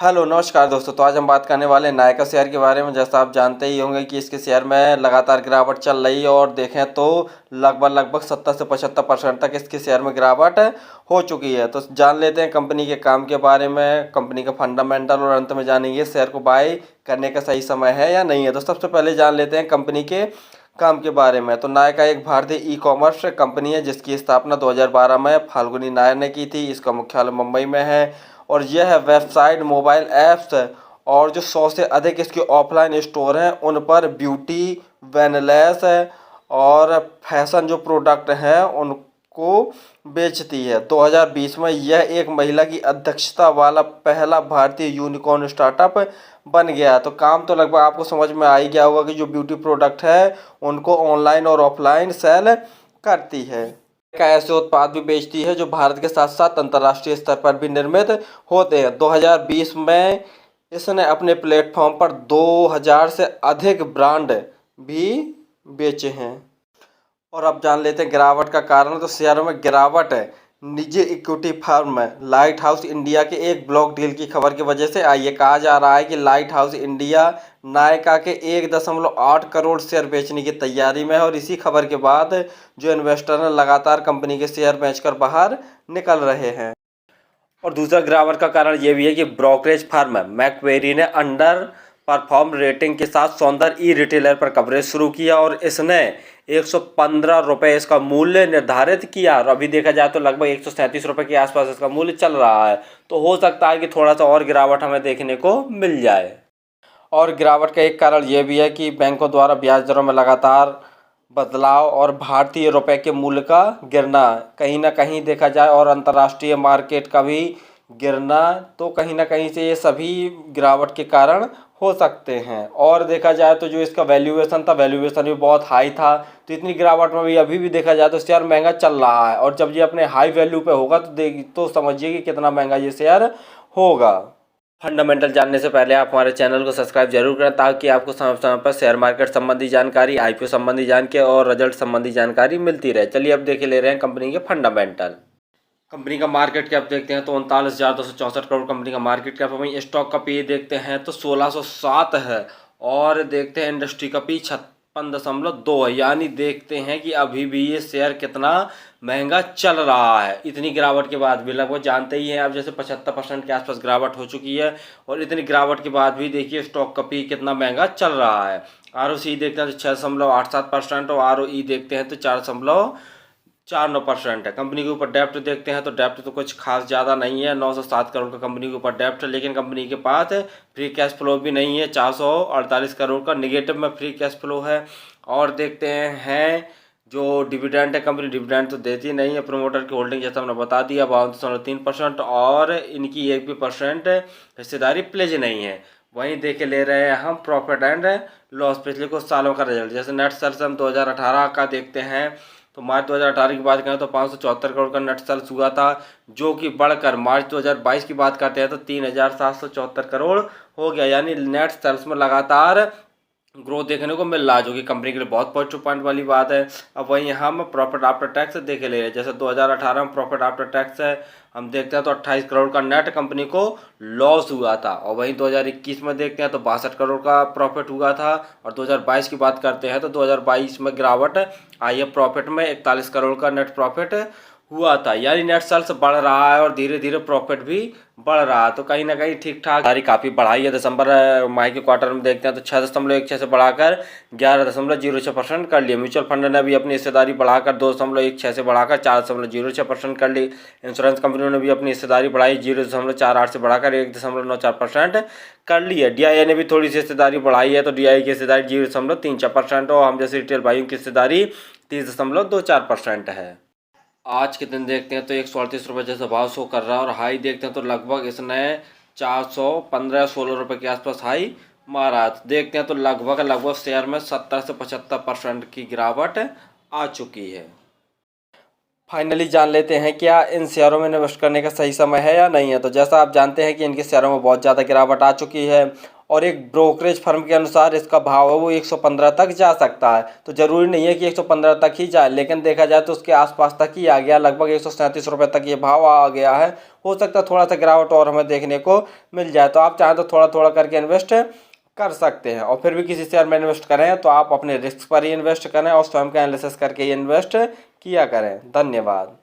Hello नमस्कार दोस्तों। तो आज हम बात करने वाले हैं नायका शेयर के बारे में। जैसा आप जानते ही होंगे कि इसके शेयर में लगातार गिरावट चल रही है और देखें तो लगभग 70 से 75% तक इसके शेयर में गिरावट हो चुकी है। तो जान लेते हैं कंपनी के काम के बारे में, कंपनी का फंडामेंटल, और अंत में जानेंगे शेयर को बाय करने का सही समय है या नहीं है। तो सबसे पहले जान लेते हैं कंपनी के काम के बारे में। तो नायका एक भारतीय ई कॉमर्स कंपनी है जिसकी स्थापना 2012 में फाल्गुनी नायर ने की थी। इसका मुख्यालय मुंबई में है और यह वेबसाइट, मोबाइल ऐप्स और जो 100 से अधिक इसके ऑफलाइन स्टोर हैं उन पर ब्यूटी, वेलनेस और फैशन जो प्रोडक्ट हैं उनको बेचती है। 2020 में यह एक महिला की अध्यक्षता वाला पहला भारतीय यूनिकॉर्न स्टार्टअप बन गया। तो काम तो लगभग आपको समझ में आ ही गया होगा कि जो ब्यूटी प्रोडक्ट है उनको ऑनलाइन और ऑफलाइन सेल करती है। का ऐसे उत्पाद भी बेचती है जो भारत के साथ साथ अंतर्राष्ट्रीय स्तर पर भी निर्मित होते हैं। 2020 में इसने अपने प्लेटफॉर्म पर 2000 से अधिक ब्रांड भी बेचे हैं। और अब जान लेते हैं गिरावट का कारण। तो शेयरों में गिरावट है निजी equity firm light house India के एक ब्लॉक डील की खबर की वजह से आई है। कहा जा रहा है कि लाइट हाउस इंडिया नायका के 1.8 करोड़ शेयर बेचने की तैयारी में है और इसी खबर के बाद जो इन्वेस्टर हैं लगातार कंपनी के शेयर बेचकर बाहर निकल रहे हैं। और दूसरा गिरावट का कारण ये भी है कि ब्रोकरेज फर्म मैकवेरी ने अंडर परफॉर्म रेटिंग के साथ सौंदर्य ई रिटेलर पर कवरेज शुरू किया और इसने 115 रुपये इसका मूल्य निर्धारित किया और अभी देखा जाए तो लगभग 137 रुपये के आसपास इसका मूल्य चल रहा है। तो हो सकता है कि थोड़ा सा और गिरावट हमें देखने को मिल जाए। और गिरावट का एक कारण ये भी है कि बैंकों द्वारा ब्याज दरों में लगातार बदलाव और भारतीय रुपए के मूल्य का गिरना कहीं ना कहीं देखा जाए और अंतर्राष्ट्रीय मार्केट का भी गिरना, तो कहीं ना कहीं से ये सभी गिरावट के कारण हो सकते हैं। और देखा जाए तो जो इसका वैल्यूएशन था, वैल्यूएशन भी बहुत हाई था। तो इतनी गिरावट में भी अभी भी देखा जाए तो शेयर महंगा चल रहा है और जब ये अपने हाई वैल्यू पे होगा तो समझिए कि कितना महंगा ये शेयर होगा। फंडामेंटल जानने से पहले आप हमारे चैनल को सब्सक्राइब जरूर करें ताकि आपको समय समय पर शेयर मार्केट संबंधी जानकारी, आईपीओ संबंधी जानकारी और रिजल्ट संबंधी जानकारी मिलती रहे। चलिए अब देख ले रहे हैं कंपनी के फंडामेंटल। कंपनी का मार्केट कैप देखते हैं तो 39,264 करोड़ कंपनी का मार्केट कैप है। वहीं स्टॉक का पी देखते हैं तो 1607 है और देखते हैं इंडस्ट्री का पी 56.2 है। यानी देखते हैं कि अभी भी ये शेयर कितना महंगा चल रहा है इतनी गिरावट के बाद भी। लगभग जानते ही हैं आप, जैसे 75% के आसपास गिरावट हो चुकी है और इतनी गिरावट के बाद भी देखिए स्टॉक का पी कितना महंगा चल रहा है। ROC देखते हैं तो 6.87% और ROE देखते हैं तो 4.49% है। कंपनी के ऊपर डेप्ट देखते हैं तो डेप्ट तो कुछ खास ज़्यादा नहीं है, 907 करोड़ का कंपनी के ऊपर डेप्ट है। लेकिन कंपनी के पास फ्री कैश फ्लो भी नहीं है, 448 करोड़ का निगेटिव में फ्री कैश फ्लो है। और देखते हैं जो डिविडेंड है, कंपनी डिविडेंड तो देती नहीं है। प्रोमोटर की होल्डिंग जैसा हमने बता दिया 52.3% और इनकी 1% हिस्सेदारी प्लेज नहीं है। वहीं देखे ले रहे हैं हम प्रॉफिट एंड लॉस पिछले कुछ सालों का रिजल्ट। जैसे नेट सेल्स हम 2018 का देखते हैं तो मार्च 2018 की बात करें तो 574 करोड़ का नेट सेल्स हुआ था, जो कि बढ़कर मार्च 2022 की बात करते हैं तो 3,774 करोड़ हो गया। यानी नेट सेल्स में लगातार ग्रोथ देखने को मिल रहा है, जो कि कंपनी के लिए बहुत पॉजिटिव पॉइंट वाली बात है। अब वहीं हम प्रॉफिट आफ्टर टैक्स देखे ले रहे हैं। जैसे 2018 में प्रॉफिट आफ्टर टैक्स है हम देखते हैं तो 28 करोड़ का नेट कंपनी को लॉस हुआ था और वहीं 2021 में देखते हैं तो 62 करोड़ का प्रॉफिट हुआ था। और 2022 की बात करते हैं तो 2022 में गिरावट आई है प्रॉफिट में, 41 करोड़ का नेट प्रॉफिट हुआ था। यानी नेट सेल्स बढ़ रहा है और धीरे धीरे प्रॉफिट भी बढ़ रहा है। तो कहीं ना कहीं ठीक ठाक सारी काफ़ी बढ़ाई है। दिसंबर माह के क्वार्टर में देखते हैं तो 6.16 से बढ़ाकर 11.06% कर लिए। म्यूचुअल फंड ने भी अपनी हिस्सेदारी बढ़ाकर 2.16 से बढ़ाकर 4.06% कर ली। इंश्योरेंस कंपनियों ने भी अपनी हिस्सेदारी बढ़ाई 0.48 से बढ़ाकर 1.94% कर ली है। DIA ने भी थोड़ी सी हिस्सेदारी बढ़ाई है तो DIA की हिस्सेदारी 0.34% और हम जैसे रिटेल भाइयों की हिस्सेदारी 30.24% है। आज के दिन देखते हैं तो 138 रुपये जैसा भाव शो कर रहा है और हाई देखते हैं तो लगभग इसने 415-16 रुपये के आसपास हाई मारा। देखते हैं तो लगभग शेयर में 70 से 75% की गिरावट आ चुकी है। फाइनली जान लेते हैं क्या इन शेयरों में इन्वेस्ट करने का सही समय है या नहीं है। तो जैसा आप जानते हैं कि इनके शेयरों में बहुत ज़्यादा गिरावट आ चुकी है और एक ब्रोकरेज फर्म के अनुसार इसका भाव है वो 115 तक जा सकता है। तो ज़रूरी नहीं है कि 115 तक ही जाए, लेकिन देखा जाए तो उसके आसपास तक ही आ गया, लगभग 137 रुपये तक ये भाव आ गया है। हो सकता है थोड़ा सा गिरावट और हमें देखने को मिल जाए। तो आप चाहें तो थोड़ा थोड़ा करके इन्वेस्ट कर सकते हैं। और फिर भी किसी शेयर में इन्वेस्ट करें तो आप अपने रिस्क पर ही इन्वेस्ट करें और स्वयं का एनालिसिस करके ही इन्वेस्ट किया करें। धन्यवाद।